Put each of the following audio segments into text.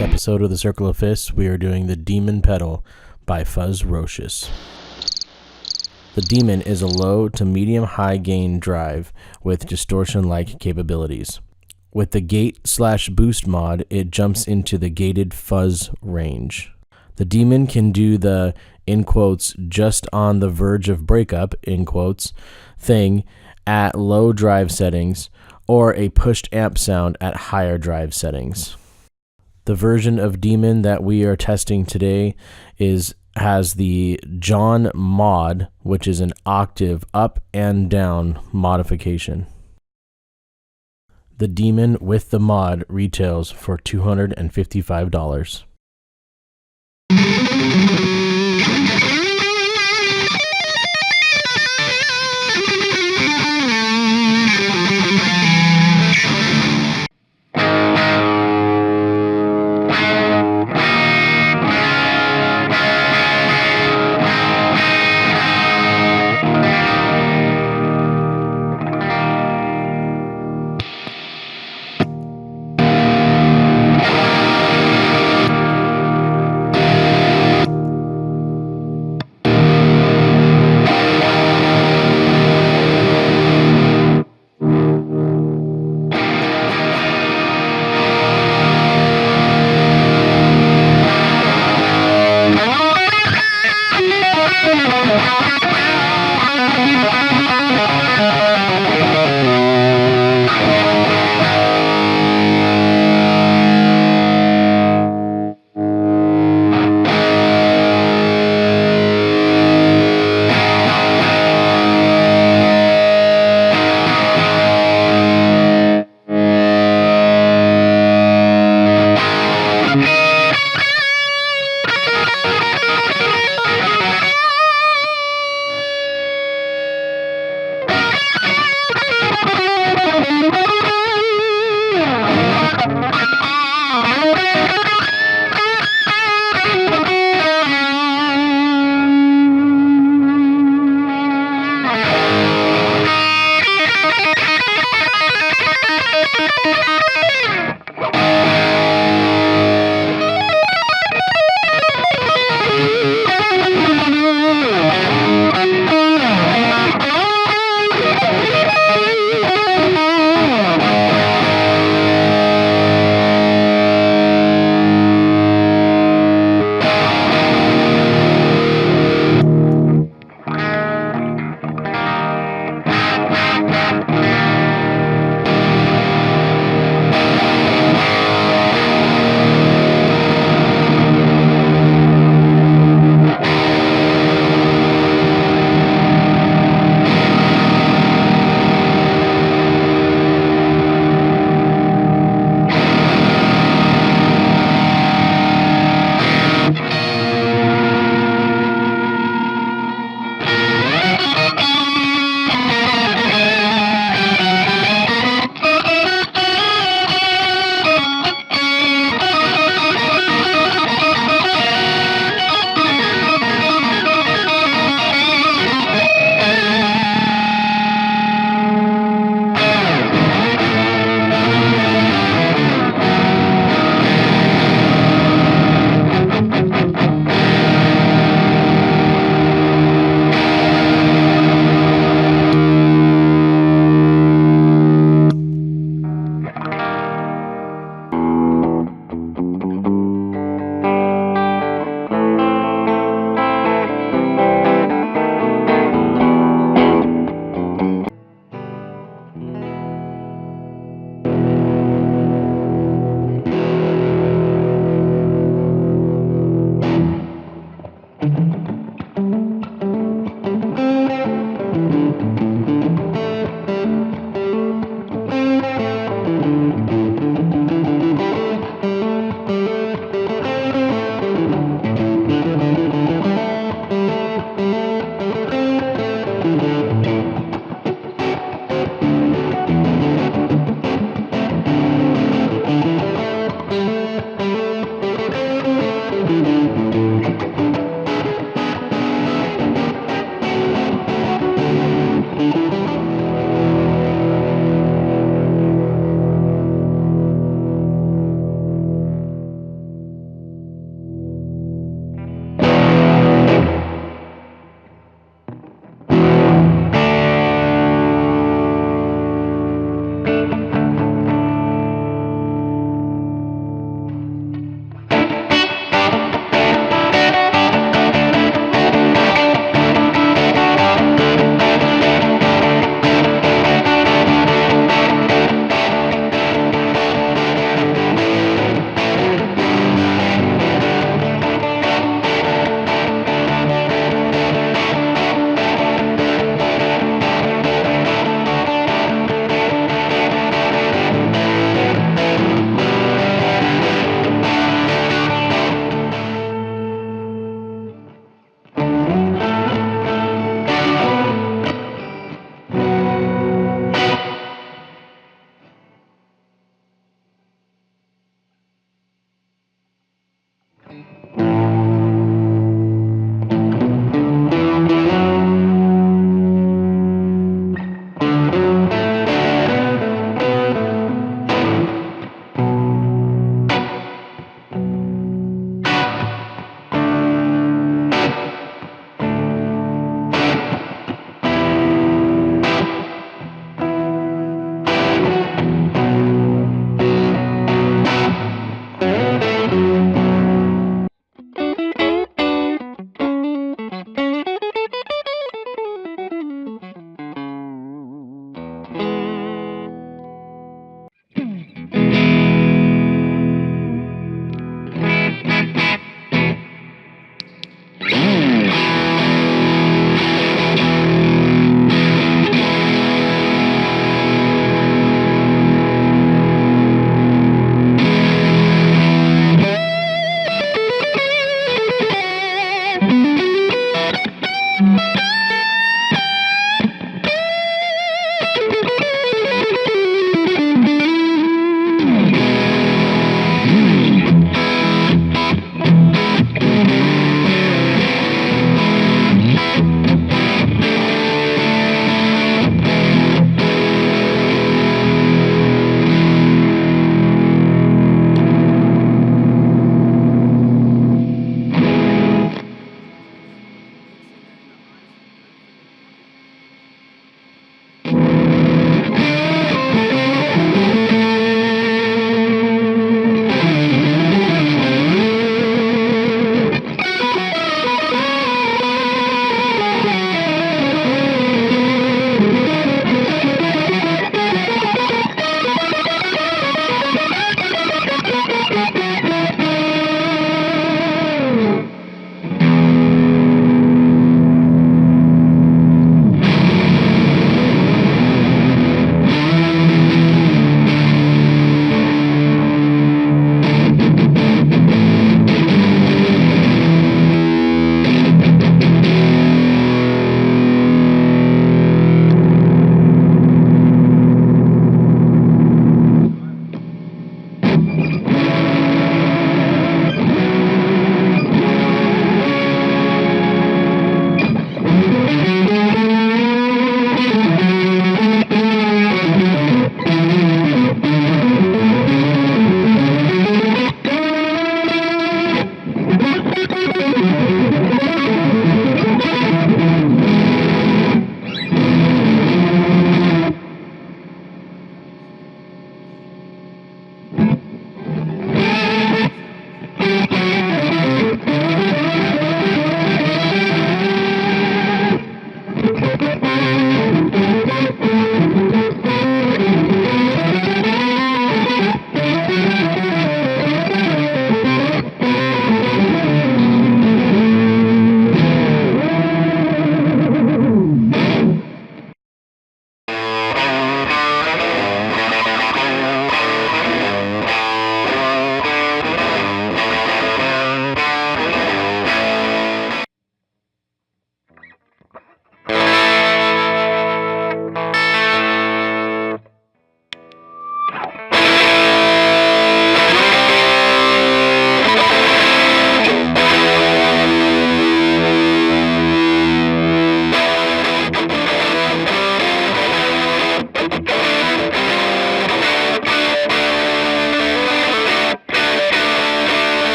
this episode of the Circle of Fists, we are doing the Demon Pedal by Fuzzrocious. The Demon is a low to medium high gain drive with distortion-like capabilities. With the gate/boost mod, it jumps into the gated fuzz range. The Demon can do the, in quotes, just on the verge of breakup, in quotes, thing at low drive settings, or a pushed amp sound at higher drive settings. The version of Demon that we are testing today has the John mod, which is an octave up and down modification. The Demon with the mod retails for $255.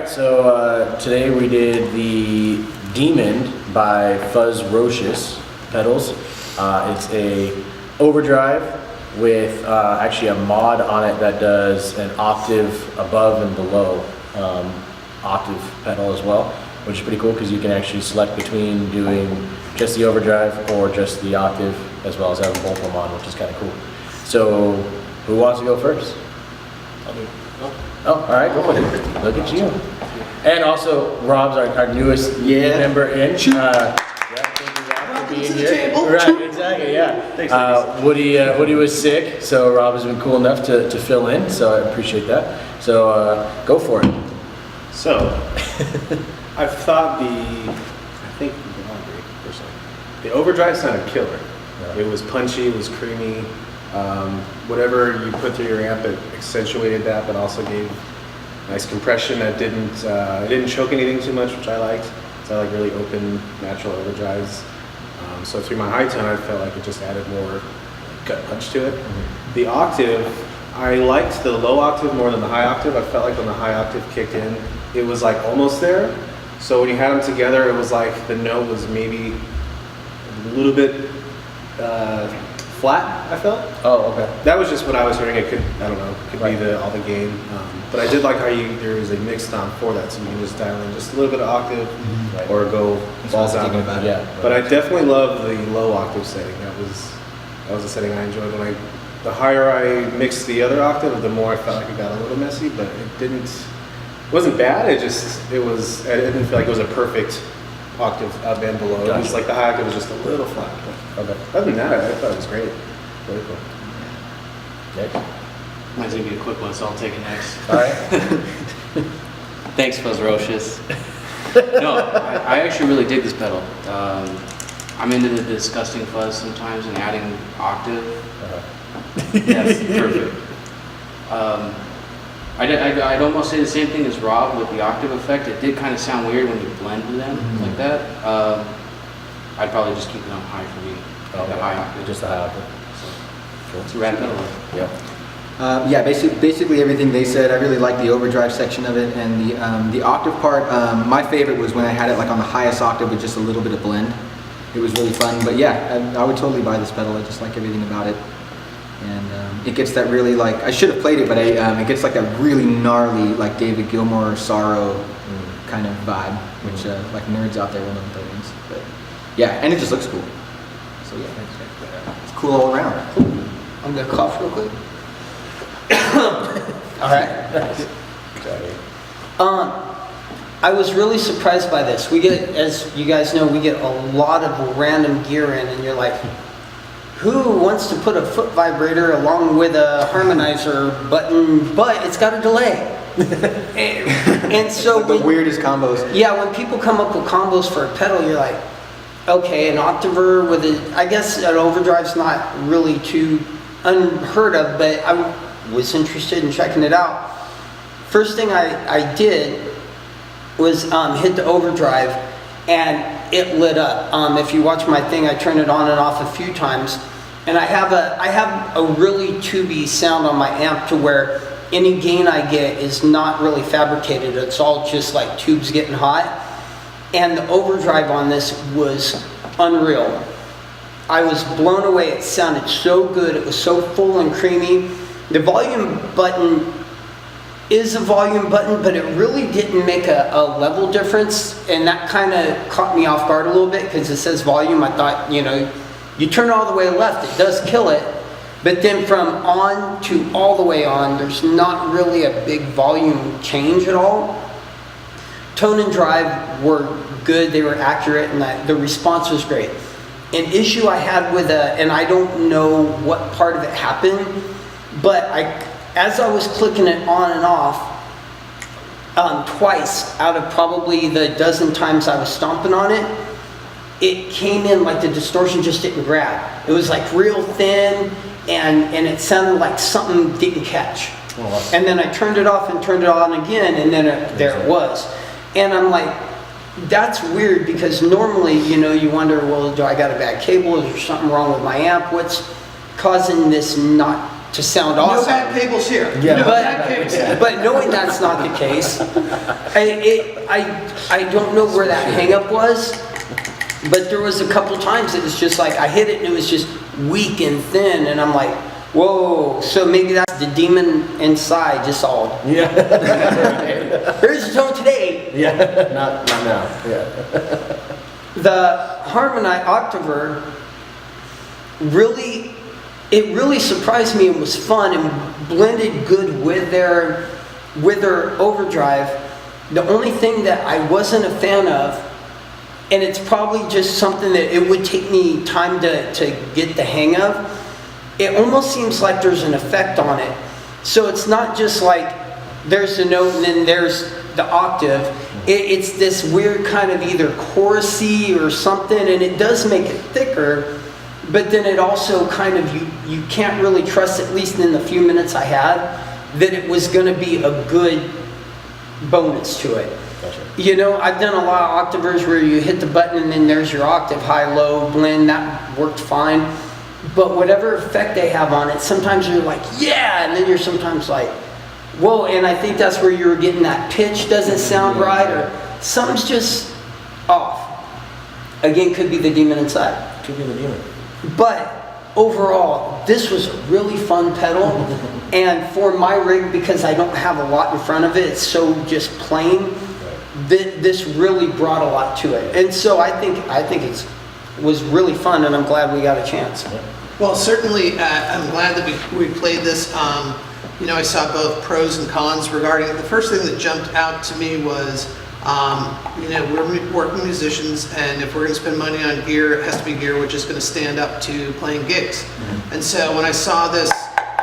right, so today we did the Demon by Fuzzrocious pedals. It's a overdrive with actually a mod on it that does an octave above and below octave pedal as well, which is pretty cool because you can actually select between doing just the overdrive or just the octave, as well as having both of them on, which is kind of cool. So who wants to go first? Oh, all right, go for it. Look at you. And also, Rob's our newest member in. Thank you, Rob, for being here. Right, exactly, yeah. Thanks, Woody was sick, so Rob has been cool enough to fill in, so I appreciate that. So go for it. So, I thought the overdrive sounded killer. Yeah. It was punchy, it was creamy. Whatever you put through your amp, it accentuated that, but also gave nice compression that it didn't choke anything too much, which I liked. So I like really open, natural overdrives. So through my high tone, I felt like it just added more gut punch to it. Mm-hmm. The octave, I liked the low octave more than the high octave. I felt like when the high octave kicked in, it was like almost there. So when you had them together, it was like the note was maybe a little bit flat, I felt. Oh, okay. That was just what I was hearing. It could, I don't know, it could be all the gain. But I did like how there is a mix down for that, so you can just dial in just a little bit of octave or go balls out. Yeah. But I definitely love the low octave setting. That was a setting I enjoyed. The higher I mixed the other octave, the more I felt like it got a little messy, but it wasn't bad. I didn't feel like it was a perfect octave up and below. Gotcha. It was like the high octave was just a little flat. Okay. Other than that, I thought it was great. Very cool. Next. Mine's gonna be a quick one, so I'll take it next. All right. Thanks, Fuzzrocious. No, I actually really dig this pedal. I'm into the disgusting fuzz sometimes and adding octave. Yes, perfect. I'd almost say the same thing as Rob with the octave effect. It did kind of sound weird when you blend them like that. I'd probably just keep it on high for me. The high octave. Just the high octave. So, it's a rad pedal. Yep. Yeah, basically everything they said. I really liked the overdrive section of it, and the octave part. My favorite was when I had it like on the highest octave with just a little bit of blend. It was really fun. But yeah, I would totally buy this pedal. I just like everything about it, and it gets that really like I should have played it, but it gets like that really gnarly like David Gilmour Sorrow kind of vibe, which like nerds out there will know what that means. But yeah, and it just looks cool. So yeah, it's cool all around. I'm gonna cough real quick. All right. I was really surprised by this. We get, as you guys know, we get a lot of random gear in, and you're like, who wants to put a foot vibrator along with a harmonizer button, but it's got a delay. and so like the weirdest combos. Yeah, when people come up with combos for a pedal, you're like, okay, an octaver with I guess an overdrive's not really too unheard of, but I was interested in checking it out. First thing I did was hit the overdrive, and it lit up. If you watch my thing, I turn it on and off a few times, and I have a really tubey sound on my amp to where any gain I get is not really fabricated. It's all just like tubes getting hot. And the overdrive on this was unreal. I was blown away. It sounded so good. It was so full and creamy. The volume button is a volume button, but it really didn't make a level difference, and that kind of caught me off guard a little bit because it says volume. I thought, you turn all the way left, it does kill it, but then from on to all the way on, there's not really a big volume change at all. Tone and drive were good, they were accurate, and the response was great. An issue I had with and I don't know what part of it happened, but as I was clicking it on and off, twice out of probably the dozen times I was stomping on it, it came in like the distortion just didn't grab. It was like real thin, and it sounded like something didn't catch. Oh, wow. And then I turned it off and turned it on again, and then there it was. And I'm like, that's weird, because normally, you wonder, well, do I got a bad cable? Is there something wrong with my amp? What's causing this not to sound No awesome. bad cables here. Yeah. No But, bad cables here. but knowing that's not the case, I don't know where that hang up was, but there was a couple times it was just like I hit it and it was just weak and thin, and I'm like, whoa, so maybe that's the demon inside just all, Yeah. there's a tone today. Yeah. Not now. Yeah. The Harmony Octaver really surprised me and was fun and blended good with their overdrive. The only thing that I wasn't a fan of, and it's probably just something that it would take me time to get the hang of, it almost seems like there's an effect on it. So it's not just like there's a note and then there's the octave. It's this weird kind of either chorusy or something, and it does make it thicker, but then it also kind of, you can't really trust, at least in the few minutes I had, that it was going to be a good bonus to it. Gotcha. You know, I've done a lot of octavers where you hit the button and then there's your octave, high, low, blend, that worked fine. But whatever effect they have on it, sometimes you're like, yeah, and then you're sometimes like, whoa, and I think that's where you were getting that pitch doesn't sound right, or something's just off. Again, could be the demon inside. Could be the demon. But overall, this was a really fun pedal, and for my rig, because I don't have a lot in front of it, it's so just plain, this really brought a lot to it. And so I think it was really fun, and I'm glad we got a chance. Well, certainly, I'm glad that we played this. You know, I saw both pros and cons regarding it. The first thing that jumped out to me was, you know, we're working musicians, and if we're going to spend money on gear, it has to be gear which is going to stand up to playing gigs. And so when I saw this,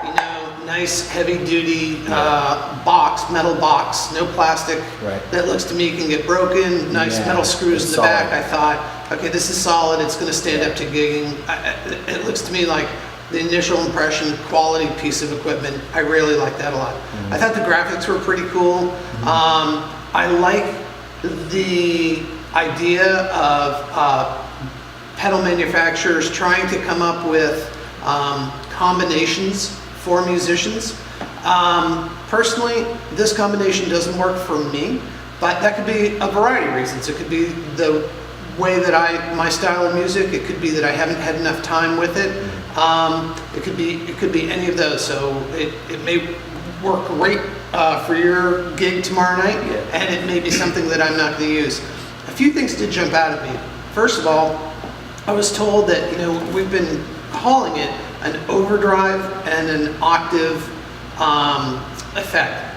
you know, nice heavy-duty metal box, no plastic, that looks to me can get broken, nice metal screws in the back, I thought, okay, this is solid, it's going to stand up to gigging. It looks to me like the initial impression, quality piece of equipment. I really like that a lot. I thought the graphics were pretty cool. I like the idea of pedal manufacturers trying to come up with combinations for musicians. Personally, this combination doesn't work for me, but that could be a variety of reasons. It could be the way that my style of music. It could be that I haven't had enough time with it. It could be any of those. So it may work great for your gig tomorrow night, and it may be something that I'm not going to use. A few things did jump out at me. First of all, I was told that, you know, we've been calling it an overdrive and an octave effect.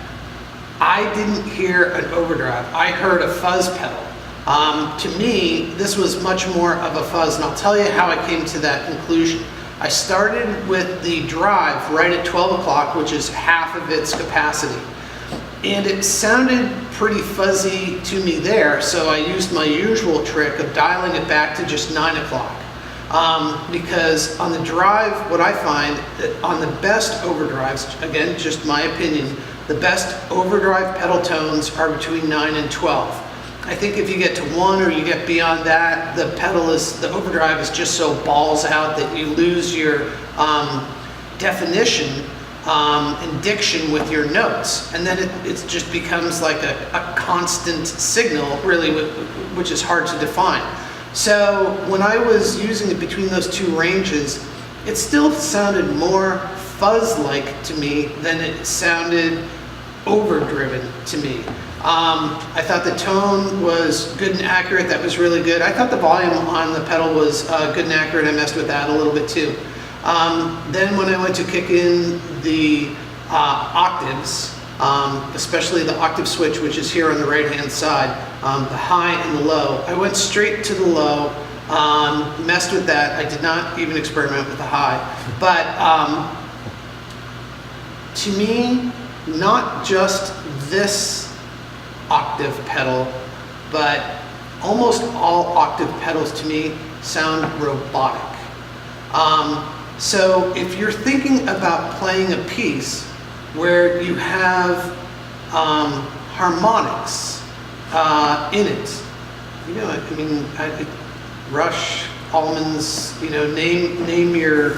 I didn't hear an overdrive. I heard a fuzz pedal. To me, this was much more of a fuzz, and I'll tell you how I came to that conclusion. I started with the drive right at 12 o'clock, which is half of its capacity. And it sounded pretty fuzzy to me there, so I used my usual trick of dialing it back to just 9 o'clock. Because on the drive, what I find, on the best overdrives, again, just my opinion, the best overdrive pedal tones are between 9 and 12. I think if you get to 1 or you get beyond that, the overdrive is just so balls out that you lose your definition and diction with your notes. And then it just becomes like a constant signal, really, which is hard to define. So when I was using it between those two ranges, it still sounded more fuzz-like to me than it sounded overdriven to me. I thought the tone was good and accurate. That was really good. I thought the volume on the pedal was good and accurate. I messed with that a little bit too. Then when I went to kick in the octaves, especially the octave switch, which is here on the right-hand side, the high and the low, I went straight to the low, messed with that. I did not even experiment with the high. But to me, not just this octave pedal, but almost all octave pedals to me sound robotic. So if you're thinking about playing a piece where you have harmonics in it, you know, I mean, Rush, Allman's, you know, name your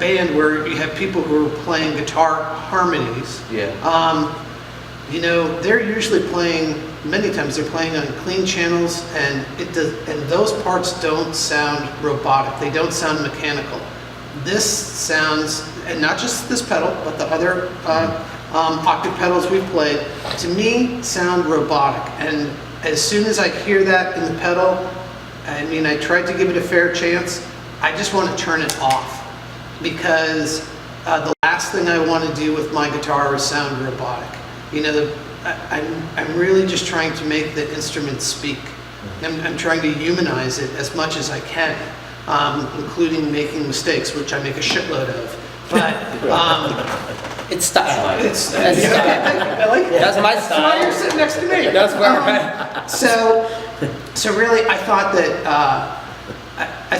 band where you have people who are playing guitar harmonies, you know, they're usually playing, many times they're playing on clean channels, and and those parts don't sound robotic. They don't sound mechanical. This sounds, and not just this pedal, but the other octave pedals we've played, to me sound robotic. And as soon as I hear that in the pedal, I mean, I tried to give it a fair chance. I just want to turn it off, because the last thing I want to do with my guitar is sound robotic. You know, I'm really just trying to make the instrument speak. I'm trying to humanize it as much as I can, including making mistakes, which I make a shitload of. But It's style. That's style. I like it. That's my style. That's why you're sitting next to me. That's where I'm at. So really, I thought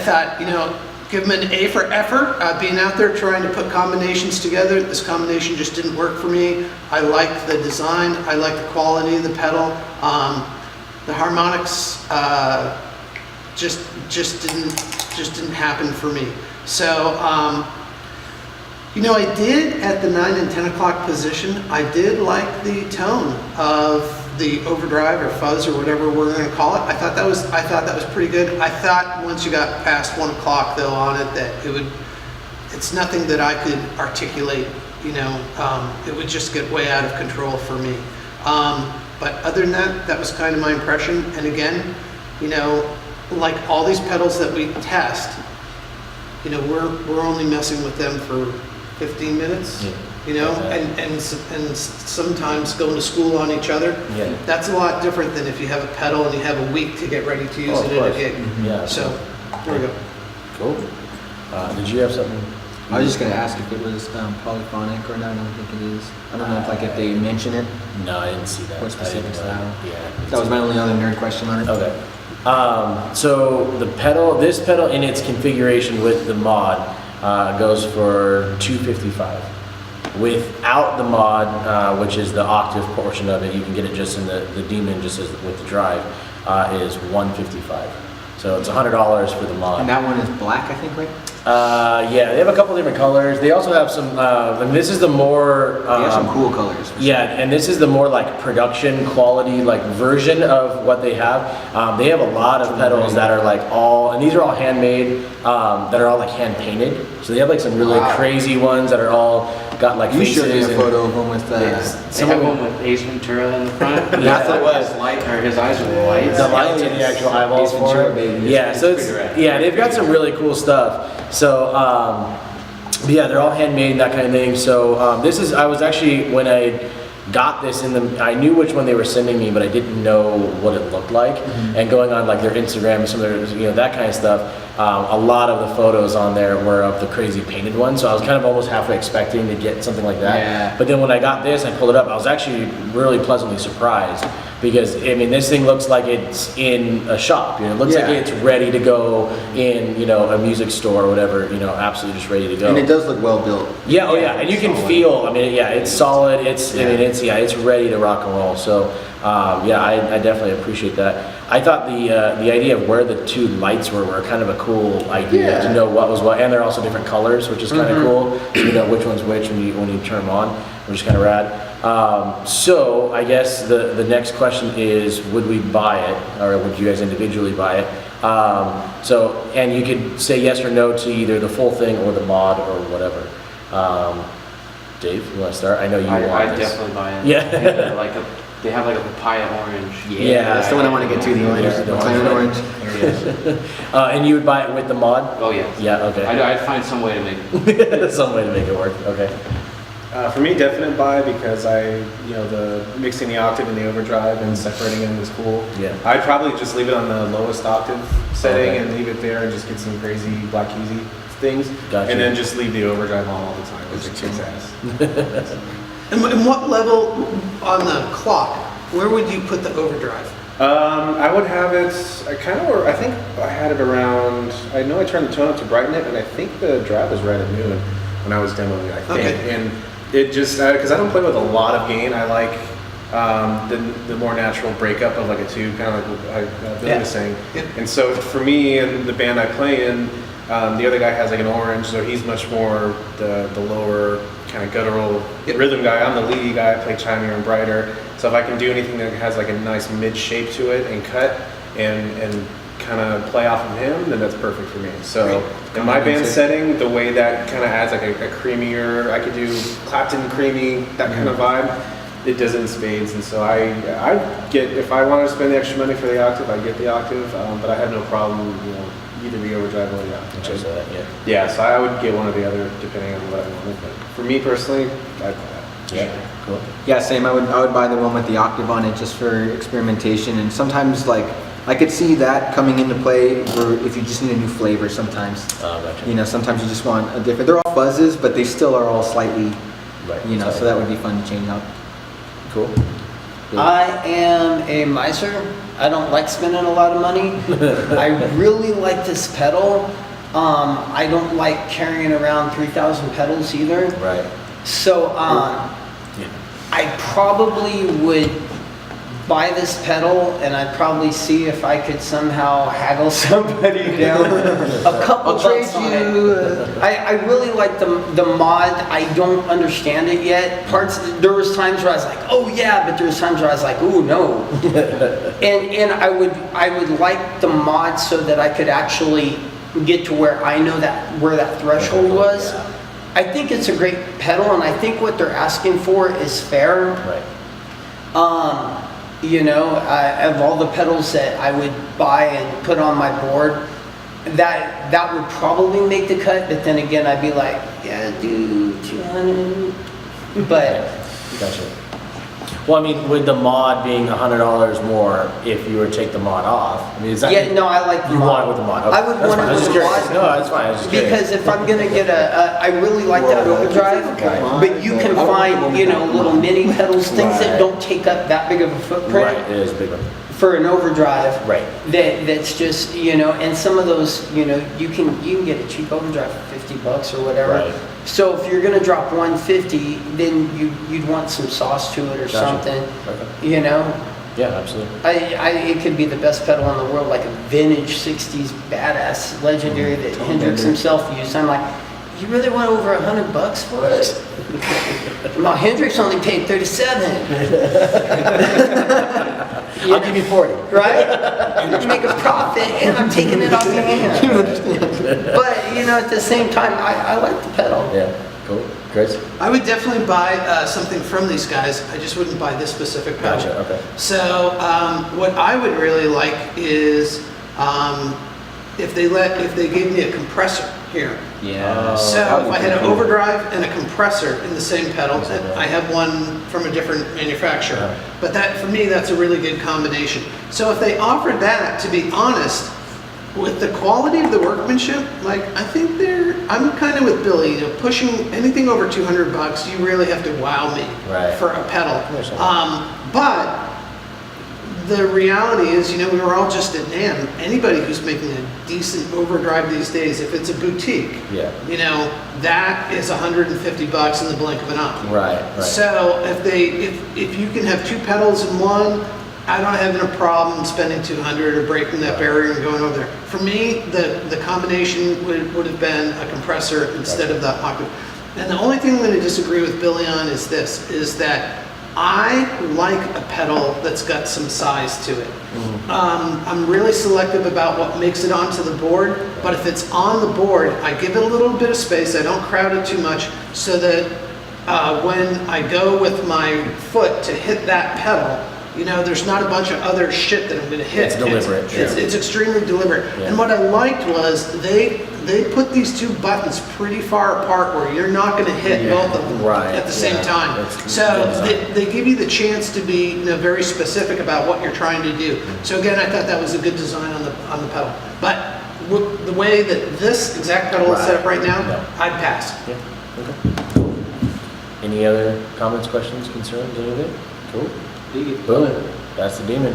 that you know, give them an A for effort, being out there trying to put combinations together. This combination just didn't work for me. I like the design. I like the quality of the pedal. The harmonics just didn't happen for me. So. You know, I did at the 9 and 10 o'clock position, I did like the tone of the overdrive or fuzz or whatever we're going to call it. I thought that was pretty good. I thought once you got past 1 o'clock though on it that it's nothing that I could articulate. You know, it would just get way out of control for me. But other than that, that was kind of my impression. And again, you know, like all these pedals that we test, you know, we're only messing with them for 15 minutes, you know, and sometimes going to school on each other. Yeah. That's a lot different than if you have a pedal and you have a week to get ready to use it at a gig. Yeah. So, there we go. Cool. Did you have something? I was just gonna ask if it was polyphonic or not. I don't think it is. I don't know if they mention it. No, I didn't see that. What specific style? Yeah. That was my only other nerd question on it. Okay. So this pedal in its configuration with the mod goes for $255. Without the mod, which is the octave portion of it, you can get it just in the Demon, just as with the drive, is $155. So it's $100 for the mod. And that one is black, I think, right? Yeah, they have a couple different colors. They also have some, and this is the more... They have some cool colors. Yeah, and this is the more like production quality like version of what they have. They have a lot of pedals that are like all, and these are all handmade, that are all like hand painted. So they have like some really crazy ones that are all got like You showed me a faces photo of them with They have one with Ace Ventura in the front. That's what it was. His eyes are white. The lights and the actual eyeballs Ace for Ventura, it. baby. Yeah, so pretty rad. yeah, they've got some really cool stuff. So yeah, they're all handmade and that kind of thing. So I was actually, when I got this I knew which one they were sending me, but I didn't know what it looked like. And going on like their Instagram and some of their, you know, that kind of stuff, a lot of the photos on there were of the crazy painted ones. So I was kind of almost halfway expecting to get something like that. Yeah. But then when I got this, I pulled it up, I was actually really pleasantly surprised. Because, I mean, this thing looks like it's in a shop, you know, it looks like it's ready to go in, you know, a music store or whatever, you know, absolutely just ready to go. And it does look well built. Yeah, oh yeah, and you can feel, I mean, yeah, it's solid, it's, I mean, it's ready to rock and roll, so, yeah, I definitely appreciate that. I thought the idea of where the two lights were kind of a cool idea to know what was what, and they're also different colors, which is kind of cool, so you know which one's which when you turn them on, which is kind of rad. So I guess the next question is, would we buy it, or would you guys individually buy it? So, and you could say yes or no to either the full thing or the mod or whatever. Dave, you want to start? I know you want I'd this. definitely buy it. Yeah. They have like a papaya orange. Yeah, That's the one I want to get to, the orange, the plain orange. And you would buy it with the mod? Oh yeah. Yeah, okay. I'd find some way to make it. Some way to make it work, okay. For me, definite buy, because the mixing the octave and the overdrive and separating them is cool. Yeah. I'd probably just leave it on the lowest octave setting Okay. and leave it there and just get some crazy Black Keysy things. Gotcha. And then just leave the overdrive on all the time, which it kicks ass. And what level on the clock, where would you put the overdrive? I would have it, I think I had it around, I know I turned the tone up to brighten it, and I think the drive was right at noon when I was demoing it, I think. Okay. And it just, because I don't play with a lot of gain, I like the more natural breakup of like a tube, kind of like Billy was saying. Yep. And so for me and the band I play in, the other guy has like an orange, so he's much more the lower kind of guttural rhythm guy. I'm the leady guy. I play chimier and brighter. So if I can do anything that has like a nice mid shape to it and cut and kind of play off of him, then that's perfect for me. So in my band setting, the way that kind of adds like a creamier, I could do Clapton creamy, that kind of vibe. It does it in spades, and so I get, if I want to spend the extra money for the octave, I get the octave, but I have no problem, either the overdrive or the octave. Yeah, so I would get one or the other depending on what I wanted. But for me personally, I'd buy that. Yeah, cool. Yeah, same. I would buy the one with the octave on it just for experimentation, and sometimes like I could see that coming into play for if you just need a new flavor. Sometimes, Gotcha. Sometimes you just want a different. They're all fuzzes, but they still are all slightly, Right. So that would be fun to change out. Cool. I am a miser. I don't like spending a lot of money. I really like this pedal. I don't like carrying around 3,000 pedals either. Right. So I probably would buy this pedal, and I'd probably see if I could somehow haggle somebody down a couple bucks on it. I really like the mod. I don't understand it yet. There was times where I was like, oh yeah, but there was times where I was like, oh no. and I would like the mod so that I could actually get to where I know where that threshold was. Yeah. I think it's a great pedal, and I think what they're asking for is fair. Right. Of all the pedals that I would buy and put on my board, that would probably make the cut. But then again, I'd be like, yeah, dude, 200. But Gotcha. Well, I mean, with the mod being $100 more, if you were to take the mod off, I mean, is that? yeah, no, I like the You mod. want it with the mod? Okay. I would That's want fine. it I was with just the curious. mod. No, that's fine. I was just curious. Because if I'm gonna get I really like that overdrive, but you can find, little mini pedals, things that Right. don't take up that big of a footprint. Right, it is a big one. For an overdrive, Right. That's just and some of those you can get a cheap overdrive for $50 or whatever. Right. So if you're gonna drop $150, then you'd want some sauce to it or Gotcha. something. Okay. Yeah, absolutely. It could be the best pedal in the world, like a vintage '60s badass legendary that Hendrix himself used. I'm like, you really want over $100 for it? Well, Hendrix only paid $37. I'll give you 40. Right? And I'm making a profit, and I'm taking it off your hands. But at the same time, I like the pedal. Yeah, cool. Chris? I would definitely buy something from these guys. I just wouldn't buy this specific pedal. Gotcha, okay. So what I would really like is if they gave me a compressor here. Yeah. So if I had an overdrive and a compressor in the same pedal, and I have one from a different manufacturer, but that for me that's a really good combination. So if they offered that, to be honest, with the quality of the workmanship, I think I'm kind of with Billy, pushing anything over $200, you really have to wow me for a pedal. But the reality is, we were all just at NAMM. Anybody who's making a decent overdrive these days, if it's a boutique, that is $150 in the blink of an eye. Right. So if you can have two pedals in one, I don't have no problem spending $200 or breaking that barrier and going over there. For me, the combination would have been a compressor instead of the octave. And the only thing I'm going to disagree with Billy on is this, is that I like a pedal that's got some size to it. I'm really selective about what makes it onto the board, but if it's on the board, I give it a little bit of space. I don't crowd it too much, so that when I go with my foot to hit that pedal, there's not a bunch of other shit that I'm going to hit. It's deliberate. It's extremely deliberate. Yeah. And what I liked was they put these two buttons pretty far apart where you're not going to hit both of them at the same time. So they give you the chance to be very specific about what you're trying to do. So again, I thought that was a good design on the pedal. But with the way that this exact pedal is set up right now, I'd pass. Yeah. Okay. Any other comments, questions, concerns, anything? Cool. Boom. That's the demon.